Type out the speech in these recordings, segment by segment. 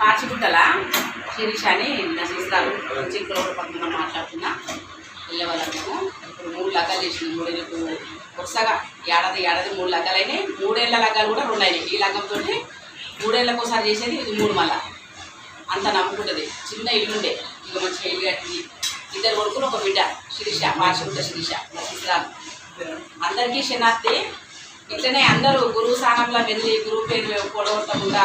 పాచిగుట్టల శిరీష అని నా సిస్టర్ చిక్కులో పక్కన మాట్లాడుతున్నా వెళ్ళే వాళ్ళము. ఇప్పుడు 3 లగ్గాలు చేసింది. 3 ఏళ్ళకు వరుసగా ఏడాది 3 లగ్గాలైనాయి. 3 ఏళ్ళ లగ్గాలు కూడా 2 అయినాయి. ఈ లగ్గంతో 3 ఏళ్ళకు ఒకసారి చేసేది, ఇది 3 మళ్ళా. అంత నమ్ముకుంటుంది. చిన్న ఇల్లుండే, ఇక మంచిగా ఇల్లు కట్టింది. 2 కొడుకులు 1 బిడ్డ. శిరీష, పాచిగుట్ట శిరీష నా సిస్టర్. అందరికీ శనార్థి. ఇట్లనే అందరూ గురువు స్థానంలో మెదిలి గురువు పేరు పొడగొట్టకుండా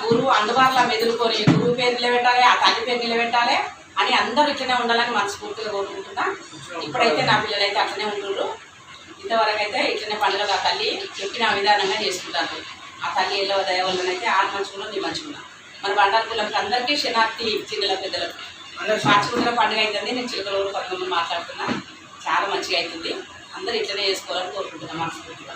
గురువు అందుబాటులో మెదులుకొని గురువు పేరు నిలబెట్టాలి, ఆ తల్లి పేరు నిలబెట్టాలి అని అందరూ ఇట్లనే ఉండాలని మనస్ఫూర్తిగా కోరుకుంటున్నా. ఇప్పుడైతే నా పిల్లలైతే అట్లనే ఉంటున్నారు. ఇంతవరకు అయితే ఇట్లనే పండుగ ఆ తల్లి చెప్పిన విధానంగా చేసుకుంటారు. ఆ తల్లి ఎల్లో దయవల్లనైతే ఆడ మంచుకున్నా నీ మంచుకున్నా. మన బండారు పిల్లలకి అందరికీ శనార్థి. చిన్నల పెద్దలకు పాచిగుట్టల పండుగ అవుతుంది. నేను చిలకలూరు పక్కన మాట్లాడుతున్నా. చాలా మంచిగా అవుతుంది. అందరూ ఇట్లనే చేసుకోవాలని కోరుకుంటున్నాం మనస్ఫూర్తిగా.